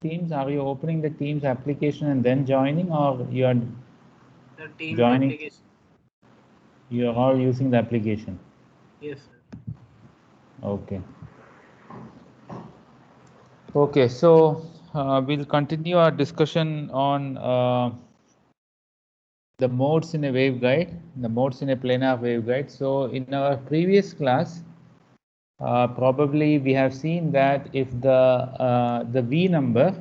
Teams? Are you opening the Teams application and then joining, or you are The Teams joining? application. You are all using the application. Yes, sir. Okay. Okay, so we'll continue our discussion on the modes in a waveguide, the modes in a planar waveguide. So in our previous class, probably we have seen that if the V number,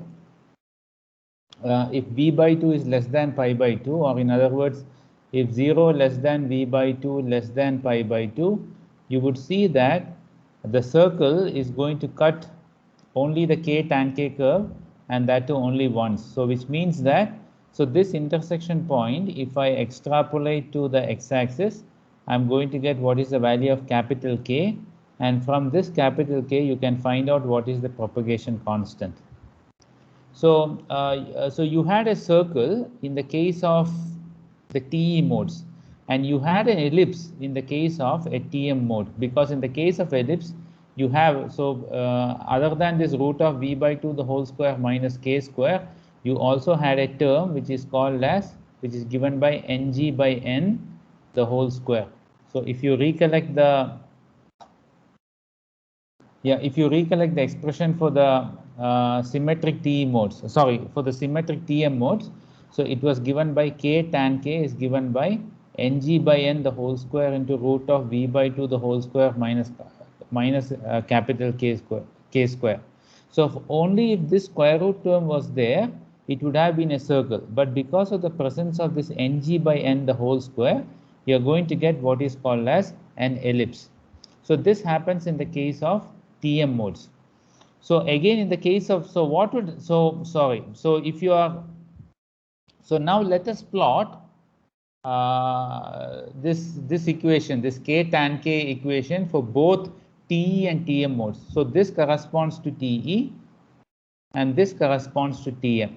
if V by 2 is less than pi by 2, or in other words, if 0 less than V by 2 less than pi by 2, you would see that the circle is going to cut only the k tan k curve, and that too only once. So which means that, so this intersection point, if I extrapolate to the x-axis, I'm going to get what is the value of capital K, and from this capital K you can find out what is the propagation constant. So, so you had a circle in the case of the TE modes, and you had an ellipse in the case of a TM mode, because in the case of ellipse, you have, so other than this root of V by 2 the whole square minus K square, you also had a term which is called as, which is given by NG by N the whole square. So if you recollect the, yeah, if you recollect the expression for the symmetric TE modes, sorry, for the symmetric TM modes, so it was given by K tan K is given by Ng by N the whole square into root of V by 2 the whole square minus capital K square. So only if this square root term was there, it would have been a circle. But because of the presence of this Ng by N the whole square, you are going to get what is called as an ellipse. So this happens in the case of TM modes. So again, in the case of, so what would, so sorry, so if you are, so now let us plot this equation, this K tan K equation for both TE and TM modes. So this corresponds to TE and this corresponds to TM.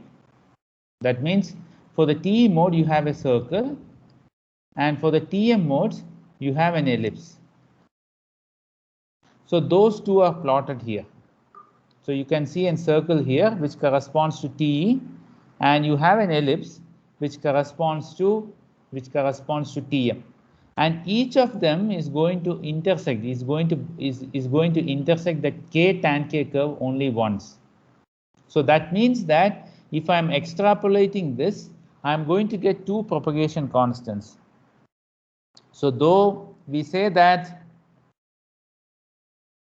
That means for the TE mode you have a circle, and for the TM modes you have an ellipse. So those two are plotted here. So you can see a circle here which corresponds to TE, and you have an ellipse which corresponds to TM. And each of them is going to intersect, is going to intersect the K tan K curve only once. So that means that if I am extrapolating this, I am going to get two propagation constants. So though we say that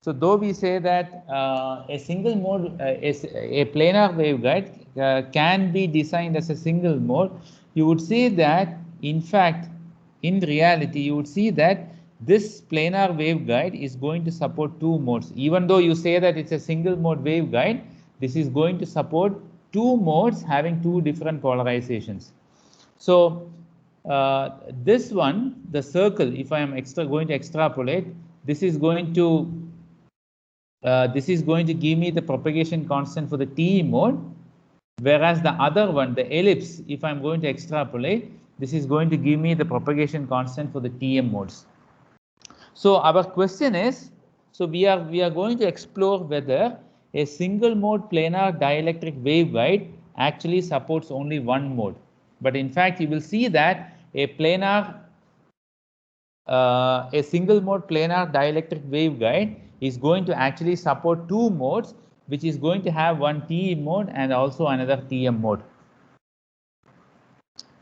a single mode, a planar waveguide can be designed as a single mode, you would see that, in fact, in reality, you would see that this planar waveguide is going to support two modes. Even though you say that it's a single mode waveguide, this is going to support two modes having two different polarizations. So this one, the circle, if I am going to extrapolate, this is going to give me the propagation constant for the TE mode, whereas the other one, the ellipse, if I'm going to extrapolate, this is going to give me the propagation constant for the TM modes. So our question is, so we are going to explore whether a single mode planar dielectric waveguide actually supports only one mode. But in fact, you will see that a single mode planar dielectric waveguide is going to actually support two modes, which is going to have one TE mode and also another TM mode.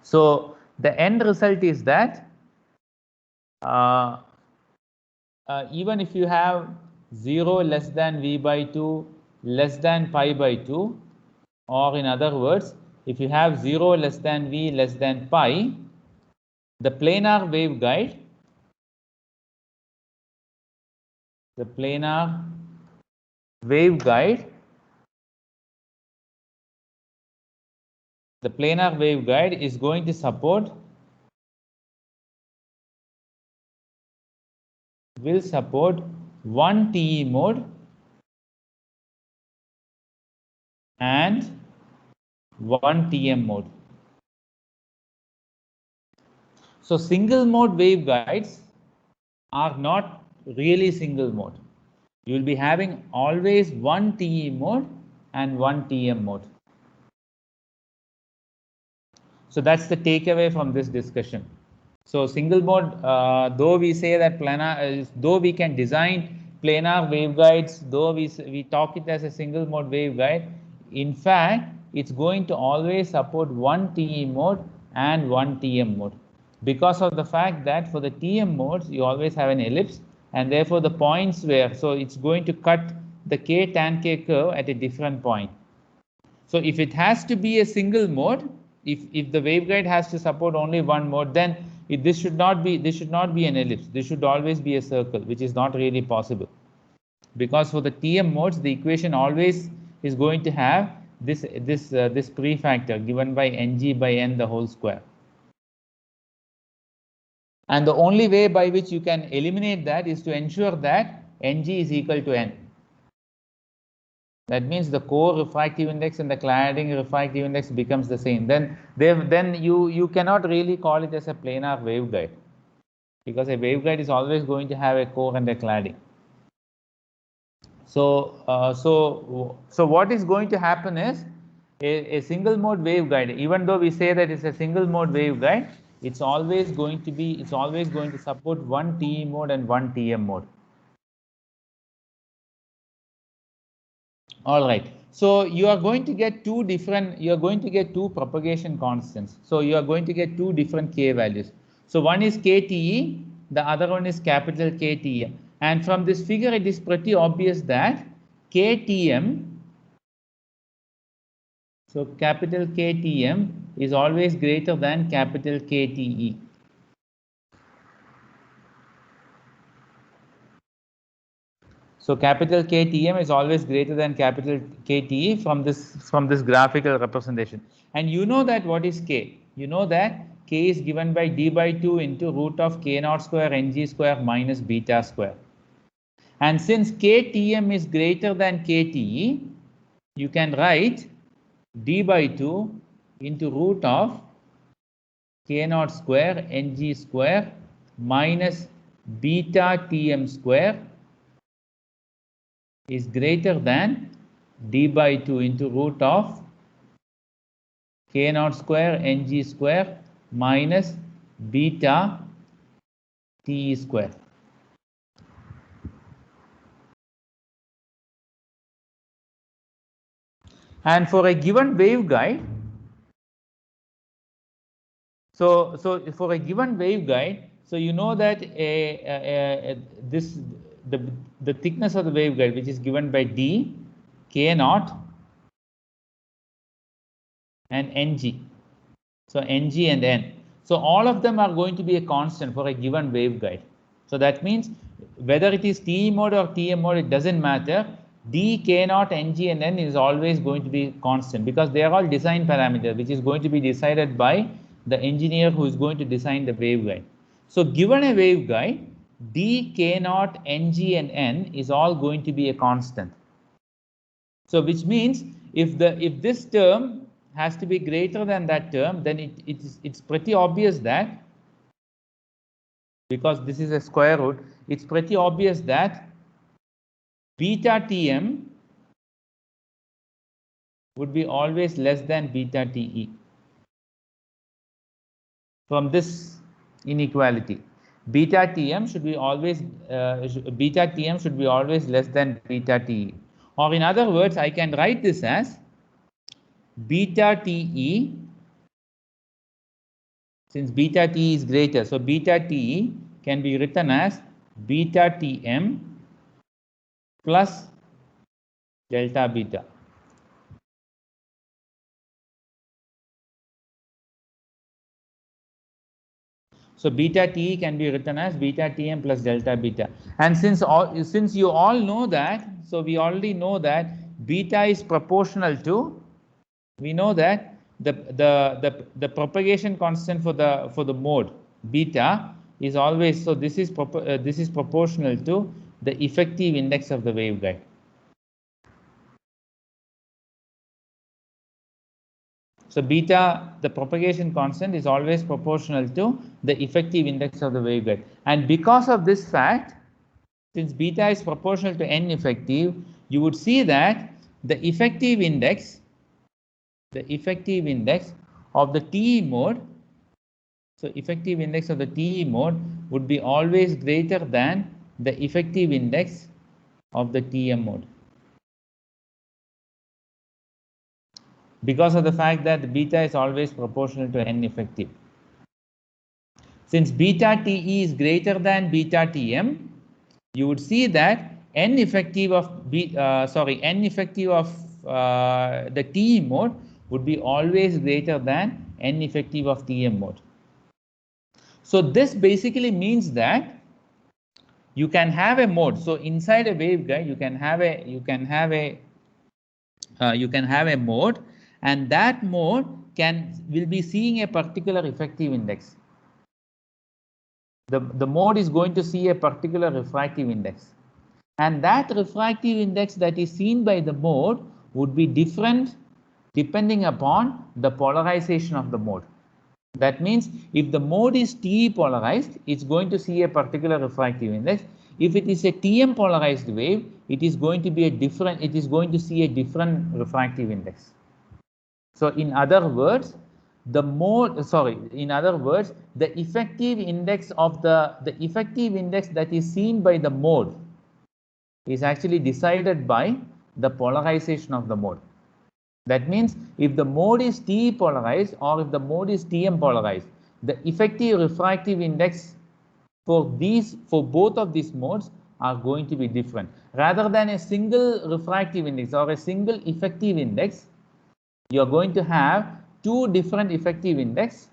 So the end result is that even if you have 0 less than V by 2 less than pi by 2, or in other words, if you have 0 less than V less than pi, the planar waveguide, the planar waveguide is going to support, will support one TE mode and one TM mode. So single mode waveguides are not really single mode. You will be having always one TE mode and 1 TM mode. So that's the takeaway from this discussion. So single mode, though we say that planar, though we can design planar waveguides, though we talk it as a single mode waveguide, in fact, it's going to always support 1 TE mode and 1 TM mode. Because of the fact that for the TM modes, you always have an ellipse, and therefore the points where, so it's going to cut the K tan K curve at a different point. So if it has to be a single mode, if the waveguide has to support only one mode, then this should not be an ellipse. This should always be a circle, which is not really possible. Because for the TM modes, the equation always is going to have this prefactor given by Ng by n the whole square. And the only way by which you can eliminate that is to ensure that Ng is equal to n. That means the core refractive index and the cladding refractive index becomes the same. Then you cannot really call it as a planar waveguide, because a waveguide is always going to have a core and a cladding. So what is going to happen is a single mode waveguide, even though we say that it's a single mode waveguide, it's always going to support 1 TE mode and 1 TM mode. All right. So you are going to get two propagation constants. So you are going to get two different K values. So one is KTE, the other one is capital KTE. And from this figure, it is pretty obvious that KTM, so capital KTM is always greater than capital KTE. So capital KTM is always greater than capital KTE from this graphical representation. And you know that what is K? You know that K is given by d by 2 into root of K naught square Ng square minus beta square. And since KTM is greater than KTE, you can write d by 2 into root of K naught square Ng square minus beta Tm square is greater than d by 2 into root of K naught square Ng square minus beta Te square. And for a given waveguide, so for a given waveguide, so you know that the thickness of the waveguide, which is given by d, K naught, and Ng. So Ng and n. So all of them are going to be a constant for a given waveguide. So that means whether it is TE mode or TM mode, it doesn't matter. D, K naught, Ng and n is always going to be constant, because they are all design parameters, which is going to be decided by the engineer who is going to design the waveguide. So given a waveguide, D, K naught, Ng and n is all going to be a constant. So which means if this term has to be greater than that term, then it's pretty obvious that, because this is a square root, it's pretty obvious that beta Tm would be always less than beta Te. From this inequality, beta Tm should be always less than beta Te. Or in other words, I can write this as beta Te, since beta Te is greater, so beta Te can be written as beta Tm plus delta beta. So beta Te can be written as beta Tm plus delta beta. And since you all know that, so we already know that beta is proportional to, we know that the propagation constant for the mode beta is always, so this is proportional to the effective index of the waveguide. So beta, the propagation constant, is always proportional to the effective index of the waveguide. And because of this fact, since beta is proportional to n effective, you would see that the effective index of the TE mode, so effective index of the TE mode would be always greater than the effective index of the TM mode, because of the fact that beta is always proportional to n effective. Since beta TE is greater than beta TM, you would see that n effective of the TE mode would be always greater than n effective of TM mode. So this basically means that you can have a mode. So inside a waveguide, you can have a mode, and that mode will be seeing a particular effective index. The mode is going to see a particular refractive index, and that refractive index that is seen by the mode would be different depending upon the polarization of the mode. That means if the mode is TE polarized, it's going to see a particular refractive index. If it is a TM polarized wave, it is going to see a different refractive index. So in other words, the effective index of the effective index that is seen by the mode is actually decided by the polarization of the mode. That means if the mode is TE polarized or if the mode is TM polarized, the effective refractive index for both of these modes are going to be different. Rather than a single refractive index or a single effective index, you are going to have two different effective index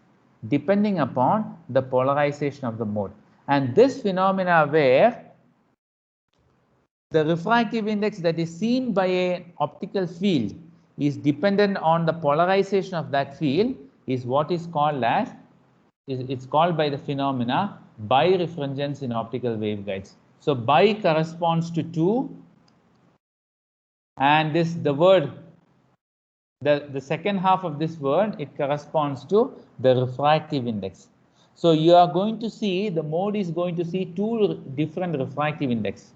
depending upon the polarization of the mode. And this phenomena where the refractive index that is seen by an optical field is dependent on the polarization of that field is what is called as, it's called by the phenomena birefringence in optical waveguides. So bi corresponds to 2, and the second half of this word, it corresponds to the refractive index. So you are going to see the mode is going to see two different refractive index.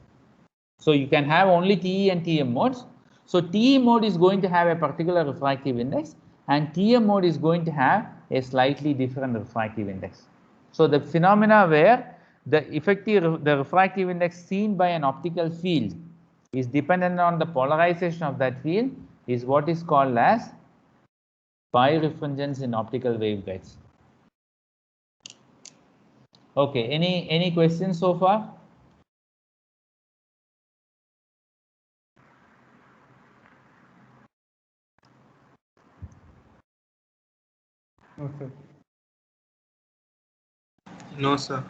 So you can have only TE and TM modes. So TE mode is going to have a particular refractive index, and TM mode is going to have a slightly different refractive index. So the phenomena where the refractive index seen by an optical field is dependent on the polarization of that field is what is called as birefringence in optical waveguides. Okay, any questions so far? No, sir. No, sir.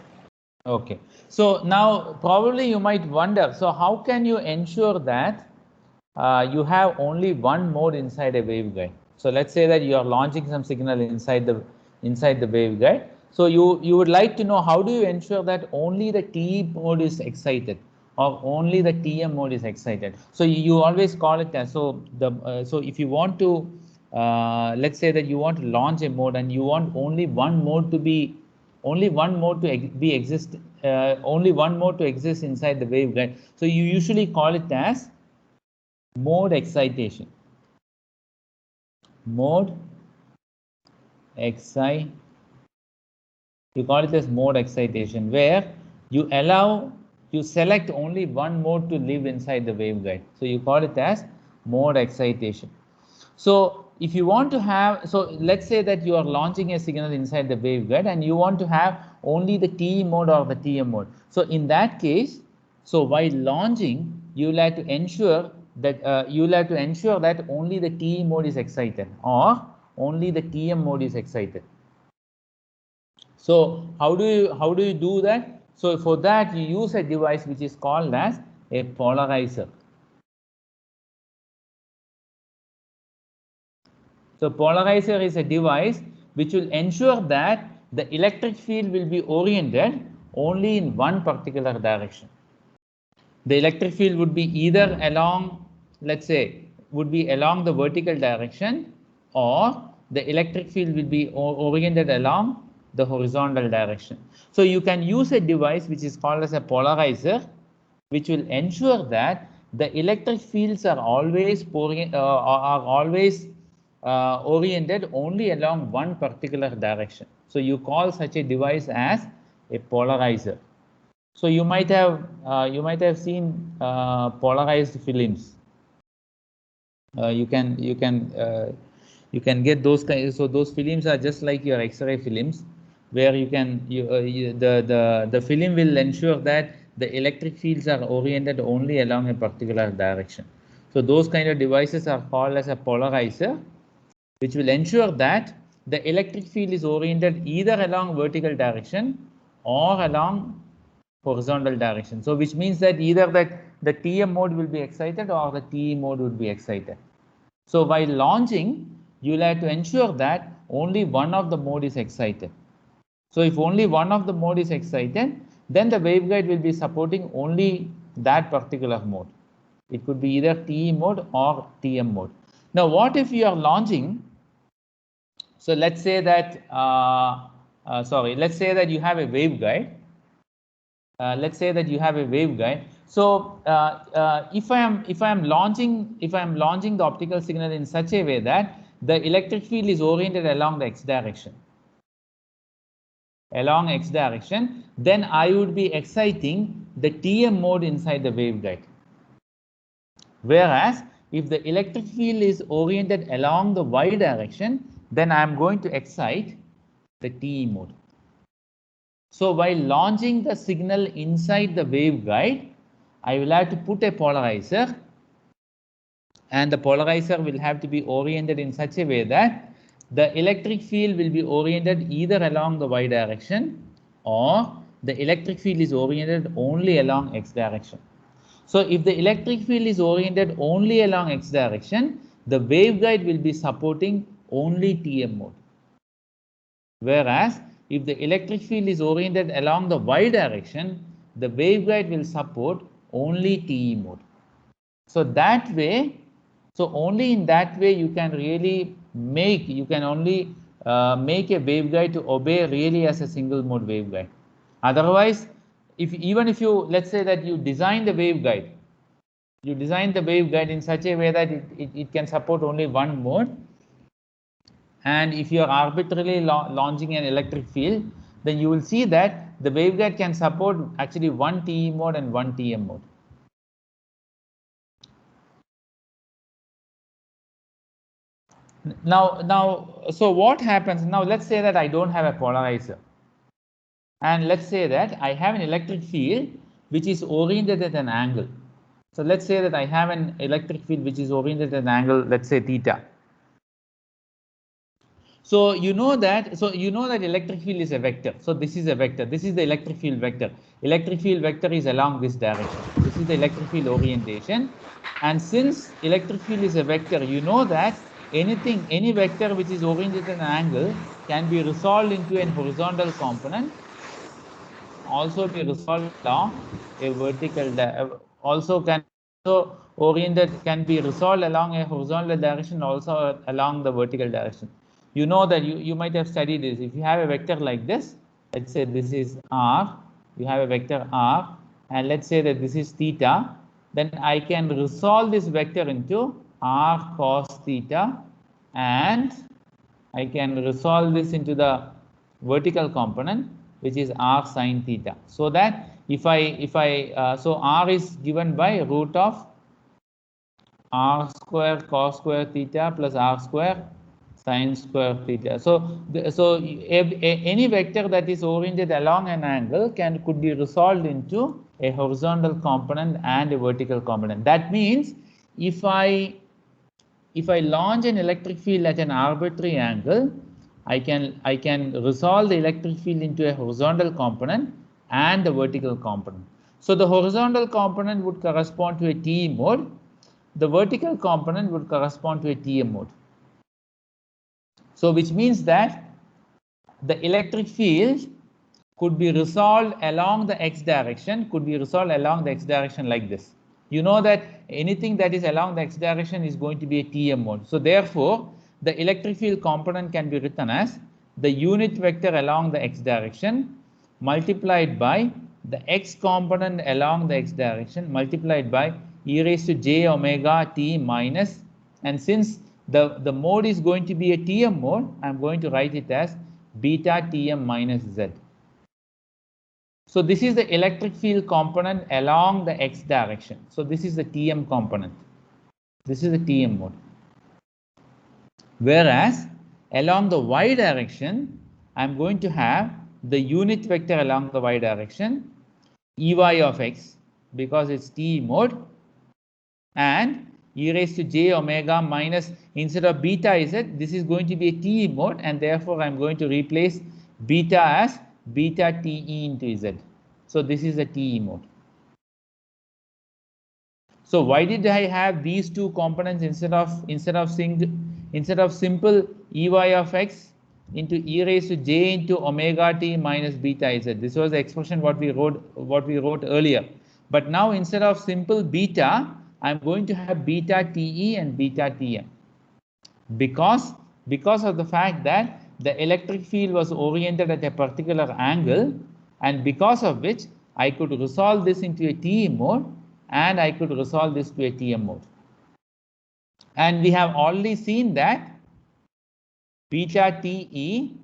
Okay, so now probably you might wonder, so how can you ensure that you have only one mode inside a waveguide? So let's say that you are launching some signal inside the waveguide. So you would like to know, how do you ensure that only the TE mode is excited or only the TM mode is excited? So you always call it as, so if you want to let's say that you want to launch a mode and you want only one mode to exist inside the waveguide. So you usually call it as mode excitation. Mode excitation. You call it as mode excitation, where you select only one mode to live inside the waveguide. So you call it as mode excitation. So if you want to have, so let's say that you are launching a signal inside the waveguide and you want to have only the TE mode or the TM mode. So in that case, so while launching, you will have to ensure that only the TE mode is excited or only the TM mode is excited. So how do you do that? So for that you use a device which is called as a polarizer. So polarizer is a device which will ensure that the electric field will be oriented only in one particular direction. The electric field would be either along, let's say, along the vertical direction, or the electric field will be oriented along the horizontal direction. So you can use a device which is called as a polarizer, which will ensure that the electric fields are always oriented only along one particular direction. So you call such a device as a polarizer. So you might have seen polarized films. You can get those kinds. So those films are just like your X-ray films, where the film will ensure that the electric fields are oriented only along a particular direction. So those kind of devices are called as a polarizer, which will ensure that the electric field is oriented either along vertical direction or along horizontal direction. So which means that either that the TM mode will be excited or the TE mode would be excited. So while launching, you will have to ensure that only one of the mode is excited. So if only one of the mode is excited, then the waveguide will be supporting only that particular mode. It could be either TE mode or TM mode. Now, what if you are launching? So let's say that let's say that you have a waveguide. Let's say that you have a waveguide. So if I am launching the optical signal in such a way that the electric field is oriented along the x direction, then I would be exciting the TM mode inside the waveguide. Whereas if the electric field is oriented along the y direction, then I am going to excite the TE mode. So while launching the signal inside the waveguide, I will have to put a polarizer, and the polarizer will have to be oriented in such a way that the electric field will be oriented either along the y direction or the electric field is oriented only along x direction. So if the electric field is oriented only along x direction, the waveguide will be supporting only TM mode. Whereas if the electric field is oriented along the y direction, the waveguide will support only TE mode. So that way, only in that way you can really make, make a waveguide to obey really as a single mode waveguide. Otherwise, even if you, let's say that you design the waveguide in such a way that it can support only one mode, and if you are arbitrarily launching an electric field, then you will see that the waveguide can support actually one TE mode and one TM mode. Now, so what happens now? Let's say that I don't have a polarizer, and let's say that I have an electric field which is oriented at an angle. So let's say that I have an electric field which is oriented at an angle, let's say theta. So you know that electric field is a vector. So this is a vector. This is the electric field vector. Electric field vector is along this direction. This is the electric field orientation. And since electric field is a vector, you know that any vector which is oriented at an angle can be resolved into a horizontal component, also be resolved along a vertical, can be resolved along a horizontal direction, also along the vertical direction. You know that you might have studied this. If you have a vector like this, let's say this is r, you have a vector r, and let's say that this is theta, then I can resolve this vector into r cos theta, and I can resolve this into the vertical component, which is r sin theta. So that so r is given by root of r square cos square theta plus r square sin square theta. So any vector that is oriented along an angle could be resolved into a horizontal component and a vertical component. That means if I launch an electric field at an arbitrary angle, I can resolve the electric field into a horizontal component and a vertical component. So the horizontal component would correspond to a TE mode. The vertical component would correspond to a TM mode. So which means that the electric field could be resolved along the x direction, like this. You know that anything that is along the x direction is going to be a TM mode. So therefore, the electric field component can be written as the unit vector along the x direction multiplied by the x component along the x direction multiplied by e raised to j omega t minus, and since the mode is going to be a Tm mode, I'm going to write it as beta Tm minus z. So this is the electric field component along the x direction. So this is the Tm component. This is the Tm mode. Whereas along the y direction, I'm going to have the unit vector along the y direction, Ey of x, because it's T mode, and e raised to j omega minus, instead of beta z, this is going to be a T mode, and therefore I'm going to replace beta as beta Te into z. So this is a Te mode. So why did I have these two components instead of simple Ey of x into e raised to j into omega t minus beta z? This was the expression what we wrote earlier. But now instead of simple beta, I'm going to have beta Te and beta Tm, because of the fact that the electric field was oriented at a particular angle, and because of which I could resolve this into a Te mode, and I could resolve this to a Tm mode. And we have already seen that beta Te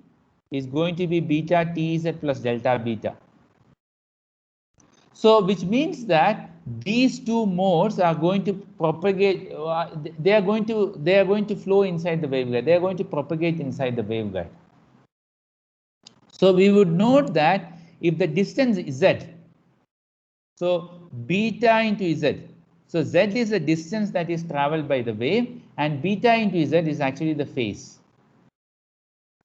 is going to be beta Tz plus delta beta. So which means that these two modes are going to propagate, they are going to flow inside the waveguide. They are going to propagate inside the waveguide. So we would note that if the distance is z, so beta into z, so z is the distance that is traveled by the wave, and beta into z is actually the phase.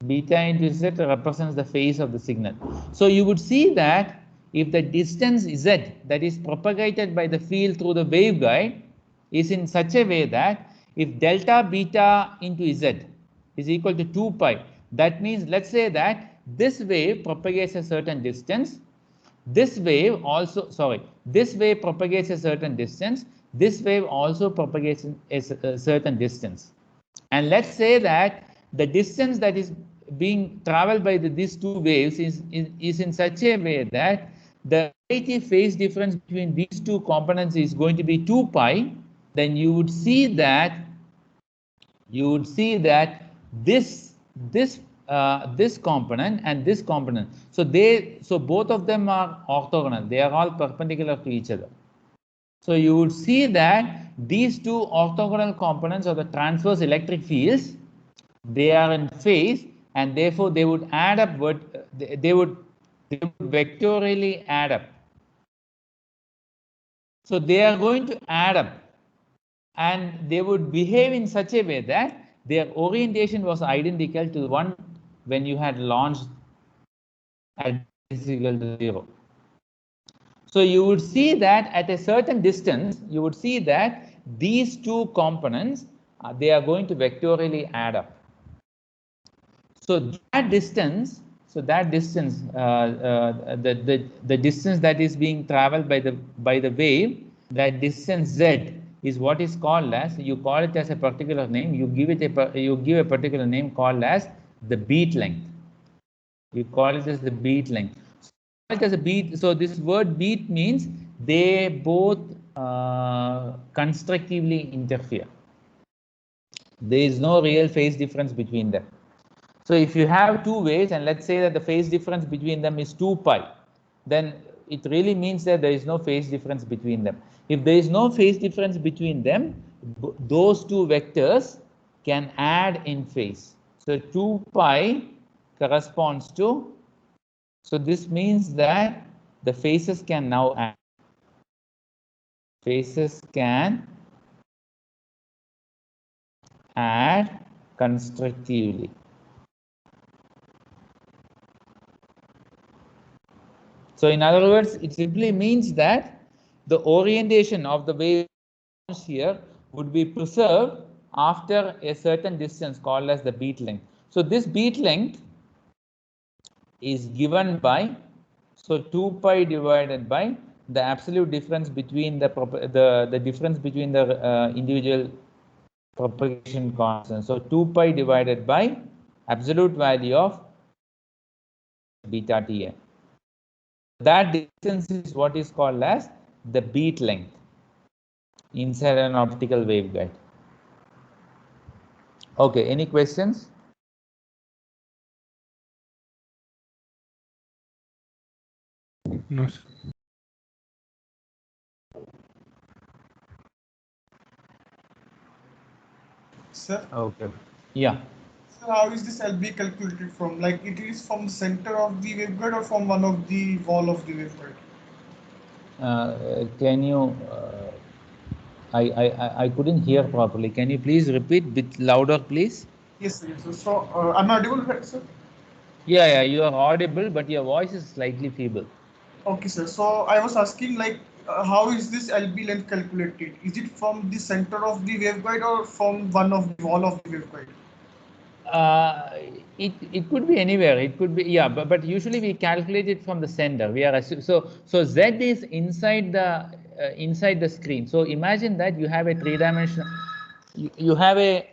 Beta into z represents the phase of the signal. So you would see that if the distance z that is propagated by the field through the waveguide is in such a way that if delta beta into z is equal to 2 pi, that means let's say that this wave propagates a certain distance, this wave propagates a certain distance, this wave also propagates a certain distance. And let's say that the distance that is being traveled by these two waves is in such a way that the relative phase difference between these two components is going to be 2 pi, then you would see that this component and this component, so both of them are orthogonal. They are all perpendicular to each other. So you would see that these two orthogonal components of the transverse electric fields, they are in phase, and therefore they would add up, they would vectorially add up. So they are going to add up, and they would behave in such a way that their orientation was identical to the one when you had launched at is equal to 0. So you would see that at a certain distance, you would see that these two components, they are going to vectorially add up. So that distance, the distance that is being traveled by the wave, that distance z is what is called as, you call it as a particular name, you give a particular name called as the beat length. You call it as the beat length. So this word beat means they both constructively interfere. There is no real phase difference between them. So if you have two waves, and let's say that the phase difference between them is 2 pi, then it really means that there is no phase difference between them. If there is no phase difference between them, those two vectors can add in phase. So 2 pi corresponds to, so this means that the phases can now add. Phases can add constructively. So in other words, it simply means that the orientation of the wave here would be preserved after a certain distance called as the beat length. So this beat length is given by, so 2 pi divided by the absolute difference between the difference between the individual propagation constants. So 2 pi divided by absolute value of beta Tm. That distance is what is called as the beat length. inside an optical waveguide. Okay, any questions? No, sir. Sir, Okay. Yeah. sir, how is this LB calculated from? Like it is from the center of the waveguide or from one of the wall of the waveguide? Can you? I couldn't hear properly. Can you please repeat bit louder, please? Yes, sir. Yes, sir. So, am I audible, sir? Yeah, you are audible, but your voice is slightly feeble. Okay, sir. So I was asking, like, how is this LB length calculated? Is it from the center of the waveguide or from one of the wall of the waveguide? Uh, it could be anywhere. It could be, yeah, but usually we calculate it from the center. We are so Z is inside the screen. So imagine that you have a three-dimensional you have a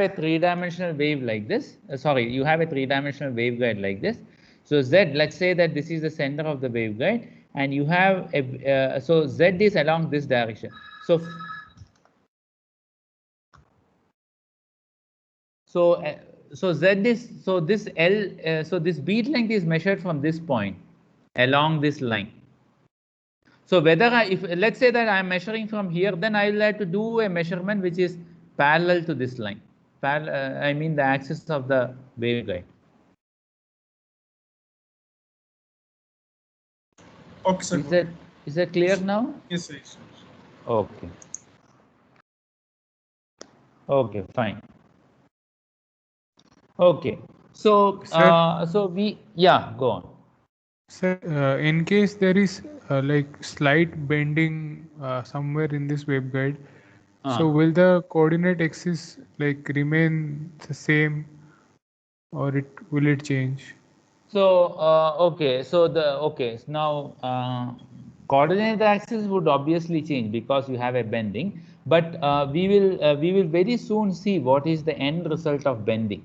three-dimensional wave like this. Sorry, you have a three-dimensional waveguide like this. So Z, let's say that this is the center of the waveguide, and you have a so Z is along this direction. So so Z is so this L so this beat length is measured from this point along this line. So whether if let's say that I am measuring from here, then I will have to do a measurement which is parallel to this line. I mean the axis of the waveguide. Okay, sir. Is that clear now? Yes, sir. Yes, sir. Okay. Okay, fine. Okay. So Sir? yeah, go on. Sir, in case there is like slight bending somewhere in this waveguide, so will the coordinate axis like remain the same, or will it change? So okay, so now coordinate axis would obviously change because you have a bending, but we will very soon see what is the end result of bending.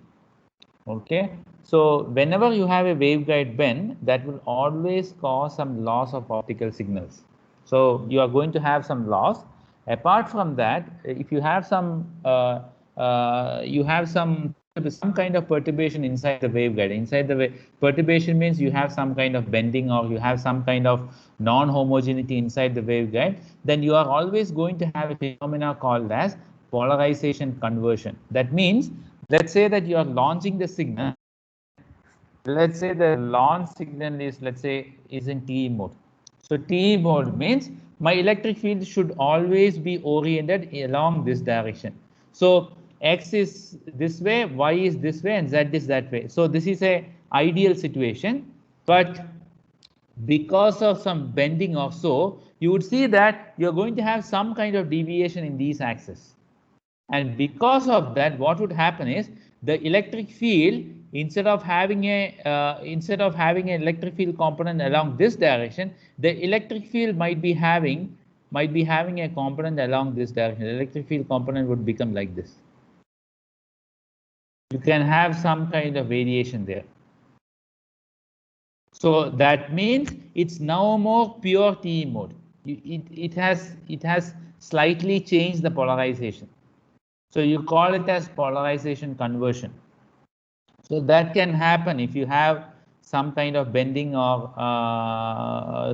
Okay, so whenever you have a waveguide bend, that will always cause some loss of optical signals. So you are going to have some loss. Apart from that, if you have some kind of perturbation inside the waveguide. Perturbation means you have some kind of bending or you have some kind of non-homogeneity inside the waveguide. Then you are always going to have a phenomena called as polarization conversion. That means, let's say that you are launching the signal. Let's say the launch signal is, let's say, is in TE mode. So TE mode means my electric field should always be oriented along this direction. So X is this way, Y is this way, and Z is that way. So this is a ideal situation, but because of some bending or so, you would see that you're going to have some kind of deviation in these axes. And because of that, what would happen is the electric field, instead of having an electric field component along this direction, the electric field might be having a component along this direction. The electric field component would become like this. You can have some kind of variation there. So that means it's now more pure TE mode. It has slightly changed the polarization. So you call it as polarization conversion. So that can happen if you have some kind of bending or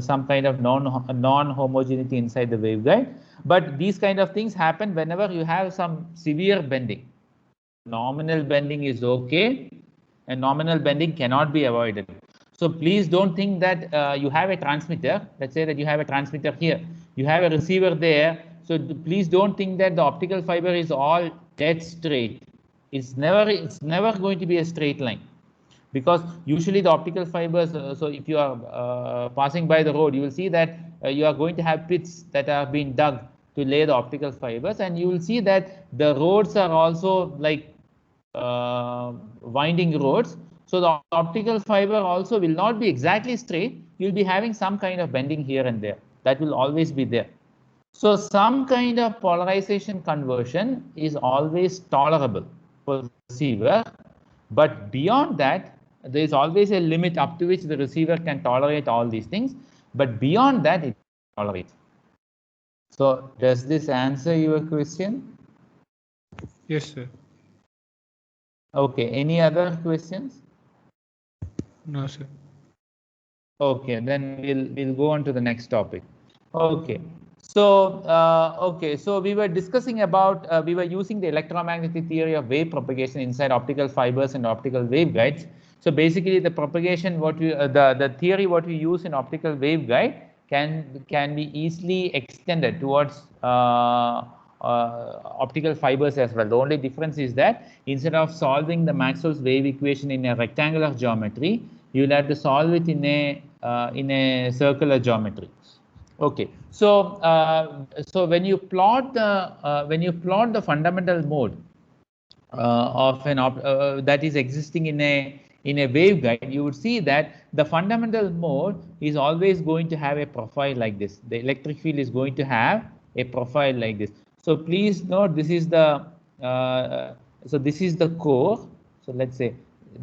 some kind of non-homogeneity inside the waveguide. But these kind of things happen whenever you have some severe bending. Nominal bending is okay, and nominal bending cannot be avoided. So please don't think that you have a transmitter. Let's say that you have a transmitter here. You have a receiver there. So please don't think that the optical fiber is all dead straight. It's never going to be a straight line, because usually the optical fibers, so if you are passing by the road, you will see that you are going to have pits that are being dug to lay the optical fibers, and you will see that the roads are also like winding roads. So the optical fiber also will not be exactly straight. You'll be having some kind of bending here and there. That will always be there. So some kind of polarization conversion is always tolerable for the receiver, but beyond that, there is always a limit up to which the receiver can tolerate all these things. But beyond that, it tolerates. So does this answer your question? Yes, sir. Okay, any other questions? No, sir. Okay, then we'll go on to the next topic. Okay, so so we were discussing about we were using the electromagnetic theory of wave propagation inside optical fibers and optical waveguides. So basically, the propagation what we the theory what we use in optical waveguide can be easily extended towards optical fibers as well. The only difference is that instead of solving the Maxwell's wave equation in a rectangular geometry, you'll have to solve it in a circular geometry. Okay, so when you plot the fundamental mode of an that is existing in a waveguide, you would see that the fundamental mode is always going to have a profile like this. The electric field is going to have a profile like this. So please note, this is the core. So let's say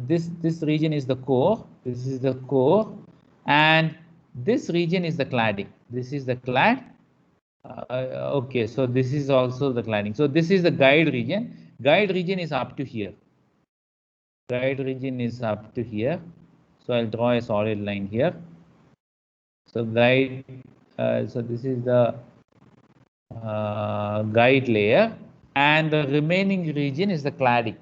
this region is the core. This is the core, and this region is the cladding. This is the clad. Okay, so this is also the cladding. So this is the guide region. Guide region is up to here. Guide region is up to here. So I'll draw a solid line here. So guide. So this is the guide layer, and the remaining region is the cladding.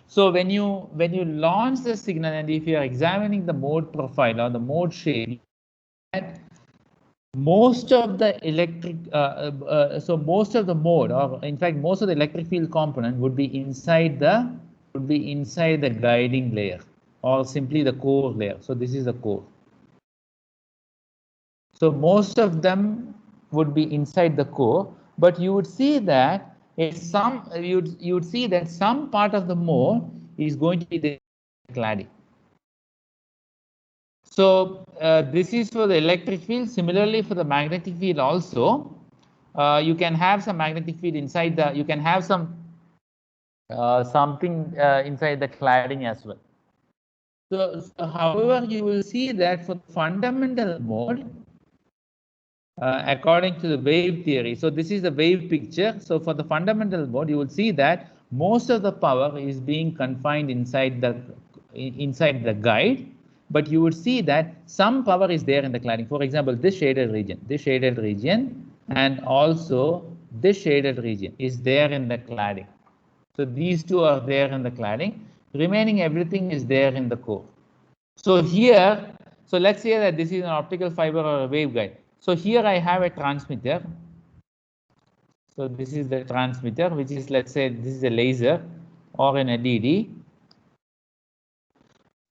So when you launch the signal, and if you are examining the mode profile or the mode shape, most of the electric so most of the mode, or in fact most of the electric field component would be inside the guiding layer, or simply the core layer. So this is the core. So most of them would be inside the core, but you would see that you would see that some part of the mode is going to be the cladding. So this is for the electric field. Similarly, for the magnetic field also, you can have some magnetic field inside the. You can have some something inside the cladding as well. So, however, you will see that for the fundamental mode, according to the wave theory. So this is the wave picture. So for the fundamental mode, you will see that most of the power is being confined inside the guide, but you would see that some power is there in the cladding. For example, this shaded region, and also this shaded region is there in the cladding. So these two are there in the cladding. Remaining everything is there in the core. So here, so let's say that this is an optical fiber or a waveguide. So here I have a transmitter. So this is the transmitter, which is, let's say, this is a laser or an LED.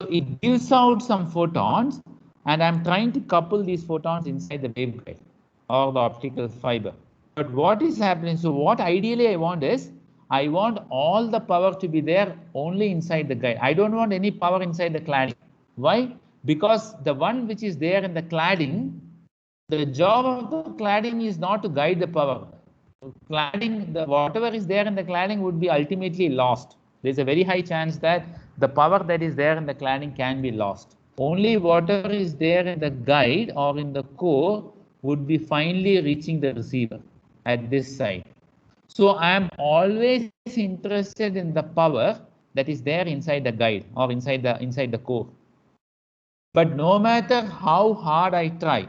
So it gives out some photons, and I'm trying to couple these photons inside the waveguide or the optical fiber. But what is happening? So what ideally I want is, I want all the power to be there only inside the guide. I don't want any power inside the cladding. Why? Because the one which is there in the cladding, the job of the cladding is not to guide the power. Cladding, whatever is there in the cladding would be ultimately lost. There's a very high chance that the power that is there in the cladding can be lost. Only whatever is there in the guide or in the core would be finally reaching the receiver at this side. So I am always interested in the power that is there inside the guide or inside the core. But no matter how hard I try,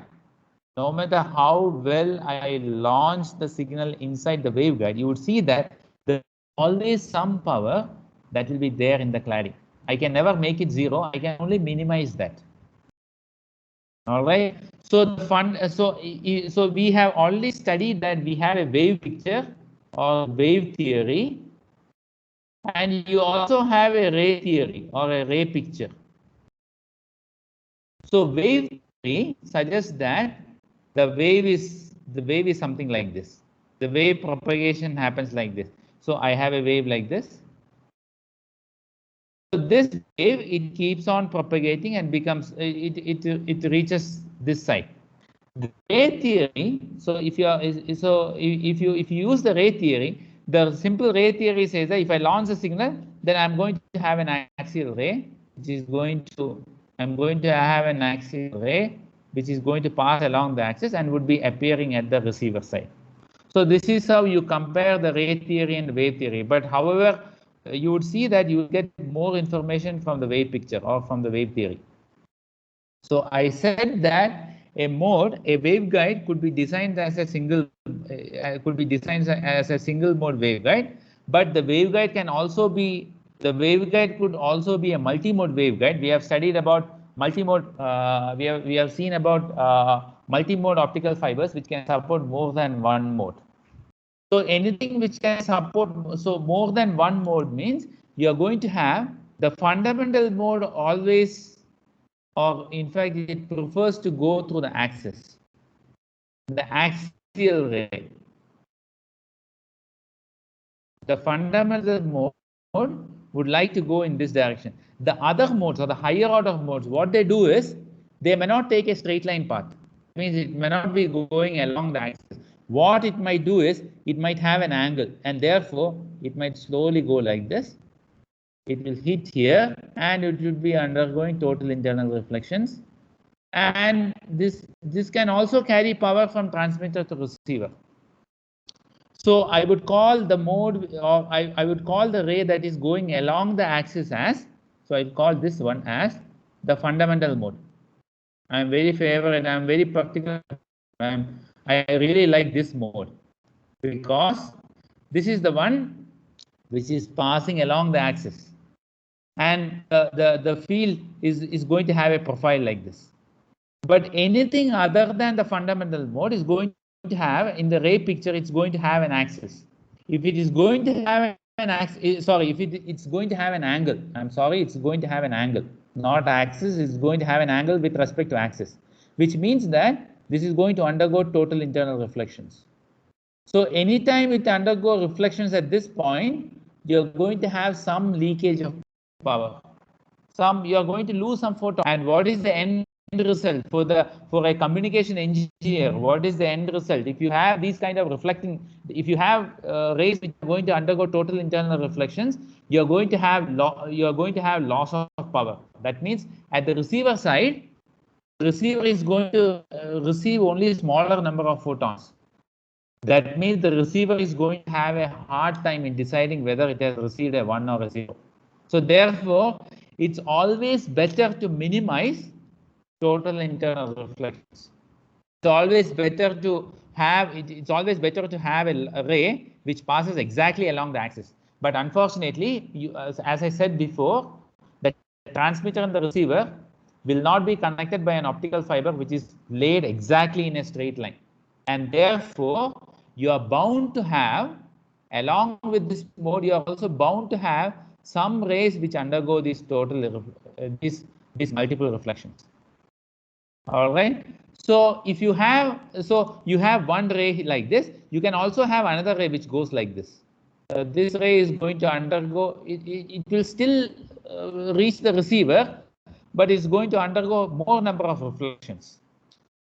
no matter how well I launch the signal inside the waveguide, you would see that there is always some power that will be there in the cladding. I can never make it zero. I can only minimize that. All right. So so we have already studied that we have a wave picture or wave theory, and you also have a ray theory or a ray picture. So wave theory suggests that the wave is something like this. The wave propagation happens like this. So I have a wave like this. So this wave, it keeps on propagating and becomes it reaches this side. The ray theory. So if you use the ray theory, the simple ray theory says that if I launch a signal, then I'm going to have an axial ray, which is going to have an axial ray, which is going to pass along the axis and would be appearing at the receiver side. So this is how you compare the ray theory and wave theory. But however, you would see that you get more information from the wave picture or from the wave theory. So I said that a waveguide could be designed as a single mode waveguide, but the waveguide could also be a multi-mode waveguide. We have studied about multi-mode. We have seen about multi-mode optical fibers which can support more than one mode. So anything which can support more than one mode means you are going to have the fundamental mode always, or in fact it prefers to go through the axis, the axial ray. The fundamental mode would like to go in this direction. The other modes, or the higher order modes, what they do is they may not take a straight line path. It means it may not be going along the axis. What it might do is it might have an angle, and therefore it might slowly go like this. It will hit here and it will be undergoing total internal reflections. And this can also carry power from transmitter to receiver. So I would call the mode, or I would call the ray that is going along the axis as, so I call this one as the fundamental mode. I'm very favorite, I'm very particular. I really like this mode because this is the one which is passing along the axis. And the field is going to have a profile like this. But anything other than the fundamental mode is going to have, in the ray picture, it's going to have an axis. If it is going to have an axis, sorry, if it's going to have an angle, I'm sorry, it's going to have an angle, not axis, it's going to have an angle with respect to axis, which means that this is going to undergo total internal reflections. So anytime it undergo reflections at this point, you're going to have some leakage of power. You're going to lose some photon. And what is the end result for a communication engineer? What is the end result? If you have these kind of reflecting, if you have rays which are going to undergo total internal reflections, you're going to have loss of power. That means at the receiver side, the receiver is going to receive only a smaller number of photons. That means the receiver is going to have a hard time in deciding whether it has received a 1 or a 0. So therefore, it's always better to minimize total internal reflections. It's always better to have a ray which passes exactly along the axis. But unfortunately, as I said before, the transmitter and the receiver will not be connected by an optical fiber which is laid exactly in a straight line. And therefore, you are bound to have, along with this mode, you are also bound to have some rays which undergo these multiple reflections. All right. So if you have, one ray like this, you can also have another ray which goes like this. This ray is going to undergo, it will still reach the receiver, but it's going to undergo more number of reflections.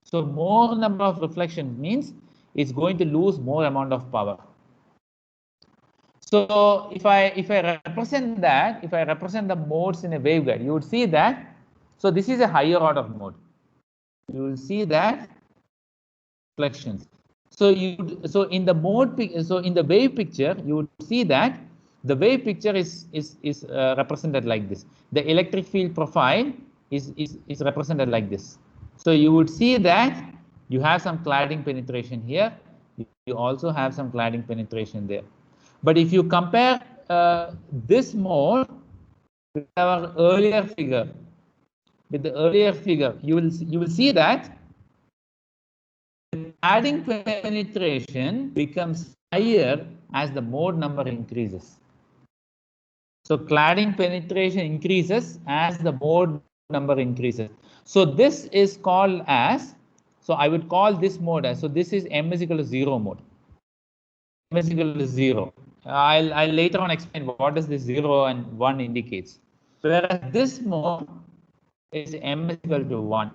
So more number of reflections means it's going to lose more amount of power. So if I represent that, if I represent the modes in a waveguide, you would see that, so this is a higher order mode. You will see that reflections. So in the wave picture, you would see that the wave picture is represented like this. The electric field profile is represented like this. So you would see that you have some cladding penetration here. You also have some cladding penetration there. But if you compare this mode with our earlier figure, you will see that the cladding penetration becomes higher as the mode number increases. So cladding penetration increases as the mode number increases. So this is called as, so I would call this mode as, so this is m is equal to 0 mode. M is equal to 0. I'll later on explain what does this 0 and 1 indicates. Whereas this mode is m is equal to 1.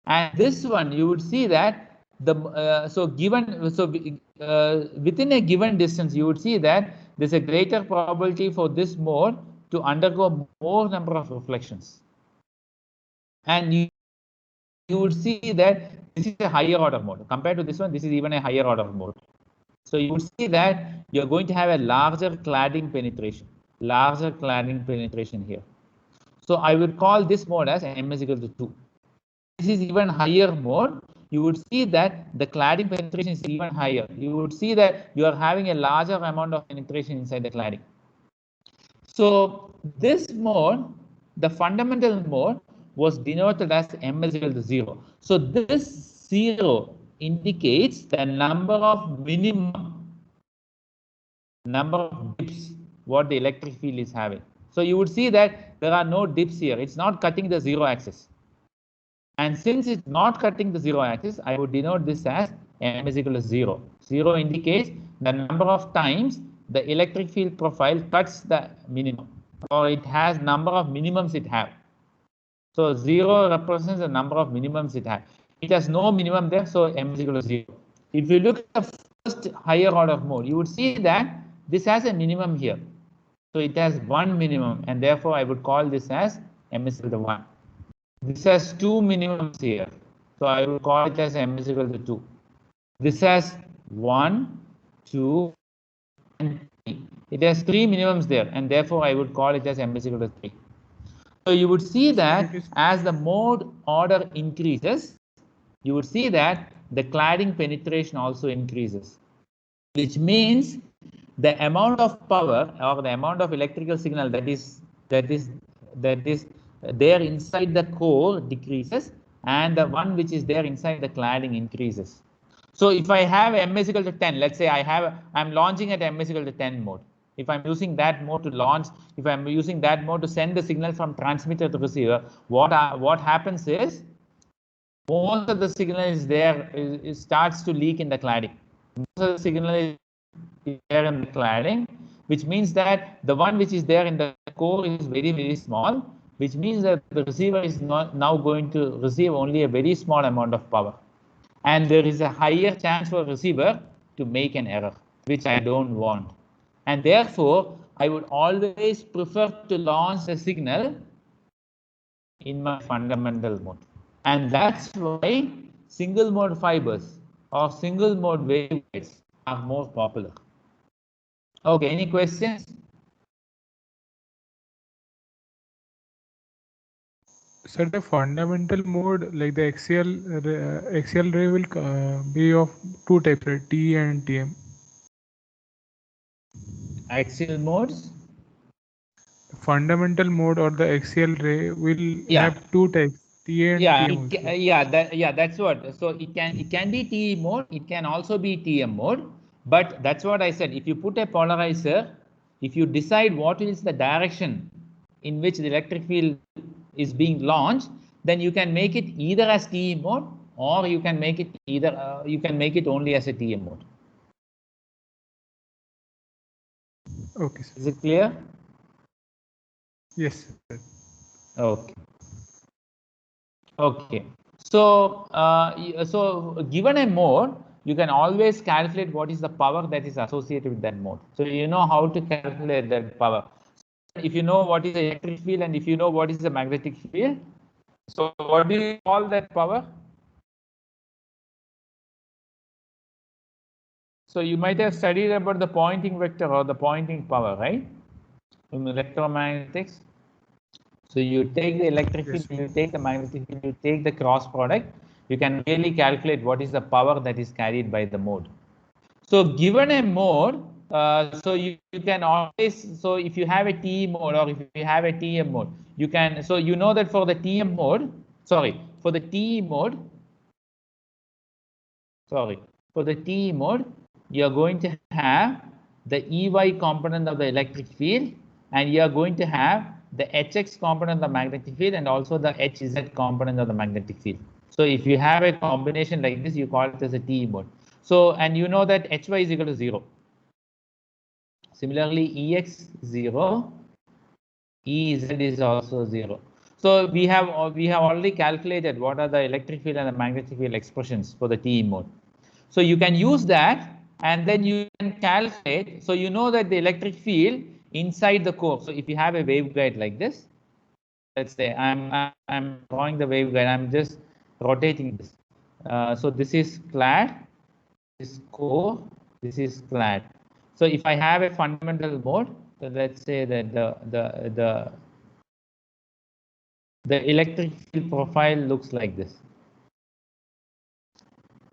And this one, you would see that within a given distance, you would see that there's a greater probability for this mode to undergo more number of reflections. And you would see that this is a higher order mode. Compared to this one, this is even a higher order mode. So you would see that you're going to have a larger cladding penetration here. So I would call this mode as m is equal to 2. This is even higher mode. You would see that the cladding penetration is even higher. You would see that you are having a larger amount of penetration inside the cladding. So this mode, the fundamental mode, was denoted as m is equal to 0. So this 0 indicates the number of dips what the electric field is having. So you would see that there are no dips here. It's not cutting the 0 axis. And since it's not cutting the 0 axis, I would denote this as m is equal to 0. 0 indicates the number of times the electric field profile cuts the minimum, or it has number of minimums it have. So 0 represents the number of minimums it has. It has no minimum there, so m is equal to 0. If you look at the first higher order mode, you would see that this has a minimum here. So it has one minimum, and therefore I would call this as m is equal to 1. This has two minimums here, so I will call it as m is equal to 2. This has 1, 2, and 3. It has three minimums there, and therefore I would call it as m is equal to 3. So you would see that as the mode order increases, you would see that the cladding penetration also increases, which means the amount of power or the amount of electrical signal that is there inside the core decreases, and the one which is there inside the cladding increases. So if I have m is equal to 10, let's say I'm launching at m is equal to 10 mode. If I'm using that mode to launch, if I'm using that mode to send the signal from transmitter to receiver, what happens is most of the signal is there, it starts to leak in the cladding. Most of the signal is there in the cladding, which means that the one which is there in the core is very, very small, which means that the receiver is now going to receive only a very small amount of power. And there is a higher chance for receiver to make an error, which I don't want. And therefore, I would always prefer to launch a signal in my fundamental mode. And that's why single mode fibers or single mode waveguides are more popular. Okay, any questions? So the fundamental mode, like the axial ray will be of two types, right? T and TM. Axial modes? The fundamental mode or the axial ray will have two types, T and TM. That's what. So it can be TE mode, it can also be TM mode, but that's what I said. If you put a polarizer, if you decide what is the direction in which the electric field is being launched, then you can make it either as TE mode, or you can make it only as a TM mode. Okay, sir. Is it clear? Yes, sir. Okay. Okay. So, given a mode, you can always calculate what is the power that is associated with that mode. So you know how to calculate that power. If you know what is the electric field and if you know what is the magnetic field, so what do you call that power? So you might have studied about the Poynting vector or the Poynting power, right? In electromagnetics. So you take the electric field, you take the magnetic field, you take the cross product, you can really calculate what is the power that is carried by the mode. So given a mode, so you can always, so if you have a TE mode or if you have a TM mode, you can, so you know that for the TM mode, for the TE mode, for the TE mode, you're going to have the EY component of the electric field, and you're going to have the HX component of the magnetic field and also the HZ component of the magnetic field. So if you have a combination like this, you call it as a TE mode. So, and you know that HY is equal to 0. Similarly, EX 0, EZ is also 0. So we have already calculated what are the electric field and the magnetic field expressions for the TE mode. So you can use that and then you can calculate. So you know that the electric field inside the core. So if you have a waveguide like this, let's say I'm drawing the waveguide. I'm just rotating this. So this is clad, this is core, this is clad. So if I have a fundamental mode, so let's say that the electric field profile looks like this.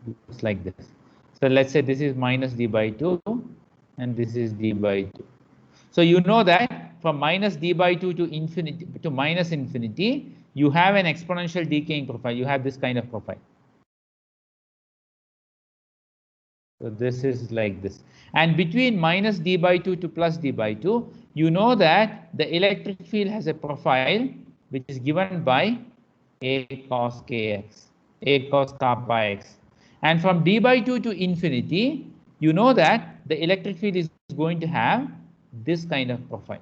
Looks like this. So let's say this is minus d by 2 and this is d by 2. So you know that from minus d by 2 to infinity to minus infinity, you have an exponential decaying profile. You have this kind of profile. So this is like this. And between minus d by 2 to plus d by 2, you know that the electric field has a profile which is given by a cos kx, a cos kappa x. And from d by 2 to infinity, you know that the electric field is going to have this kind of profile.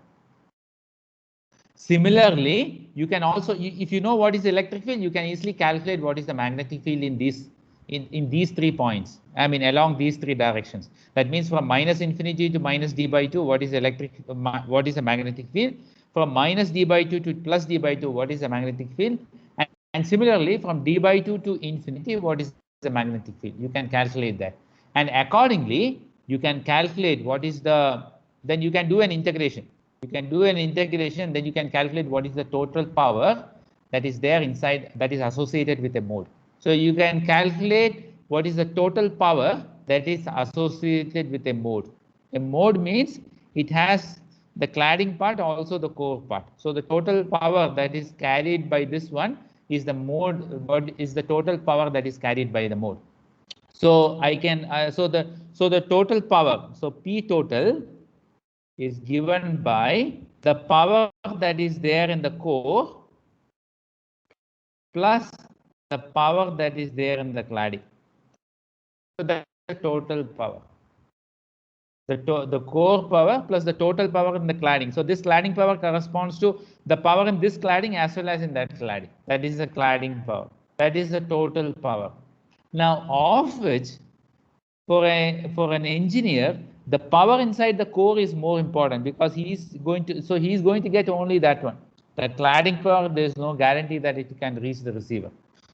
Similarly, you can also, if you know what is the electric field, you can easily calculate what is the magnetic field in these 3 points. I mean, along these 3 directions. That means from minus infinity to minus d by 2, what is what is the magnetic field? From minus d by 2 to plus d by 2, what is the magnetic field? And similarly, from d by 2 to infinity, what is the magnetic field? You can calculate that. And accordingly, you can calculate what is then you can do an integration. You can do an integration, then you can calculate what is the total power that is there inside, that is associated with a mode. So you can calculate what is the total power that is associated with a mode. A mode means it has the cladding part, also the core part. So the total power that is carried by this one is the mode, is the total power that is carried by the mode. So I can, so the total power, so P total is given by the power that is there in the core plus the power that is there in the cladding. So that's the total power. The core power plus the total power in the cladding. So this cladding power corresponds to the power in this cladding as well as in that cladding. That is the cladding power. That is the total power. Now, of which for an engineer, the power inside the core is more important because he's going to get only that one. The cladding power, there is no guarantee that it can reach the receiver.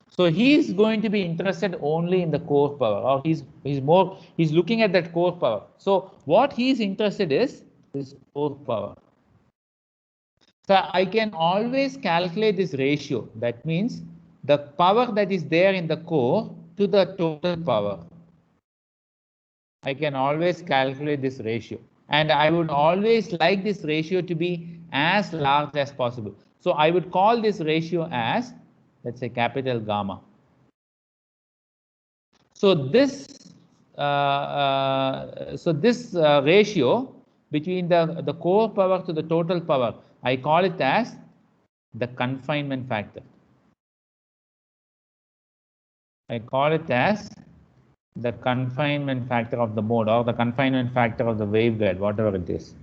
So he's going to be interested only in the core power, or he's looking at that core power. So what he's interested is this core power. So I can always calculate this ratio. That means the power that is there in the core to the total power. I can always calculate this ratio, and I would always like this ratio to be as large as possible. So I would call this ratio as, let's say, capital gamma. So this ratio between the core power to the total power, I call it as the confinement factor. I call it as the confinement factor of the mode, or the confinement factor of the waveguide, whatever it is.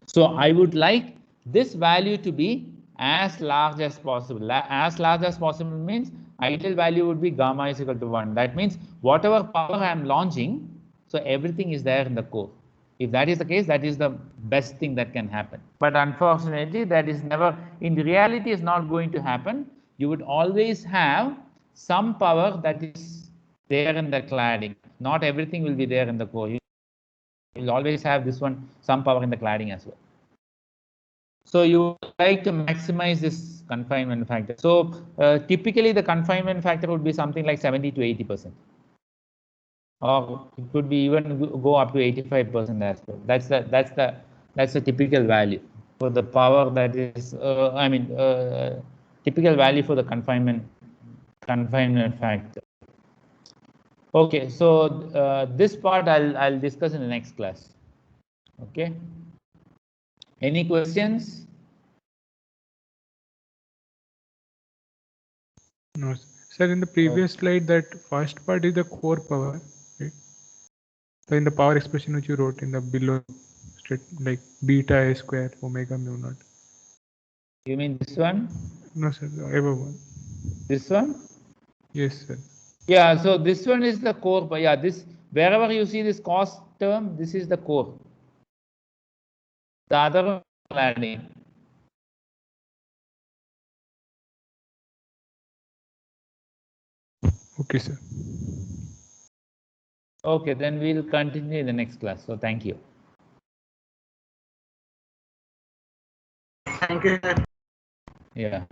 So I would like this value to be as large as possible. As large as possible means ideal value would be gamma is equal to 1. That means whatever power I am launching, so everything is there in the core. If that is the case, that is the best thing that can happen. But unfortunately, that is never, in reality, is not going to happen. You would always have some power that is there in the cladding. Not everything will be there in the core. You will always have this one, some power in the cladding as well. So you like to maximize this confinement factor. So typically the confinement factor would be something like 70 to 80%. Or it could be even go up to 85% as well. That's the typical value for the power that is, typical value for the confinement factor. Okay, so this part I'll discuss in the next class. Okay. Any questions? No, sir. In the previous slide, that first part is the core power, right? So in the power expression which you wrote in the below, like beta a square omega mu naught. You mean this one? No, sir. Above one. This one? Yes, sir. Yeah. So this one is the core. But yeah, this, wherever you see this cos term, this is the core. The other cladding. Okay, sir. Okay, then we'll continue in the next class. So thank you. Thank you, sir. Yeah.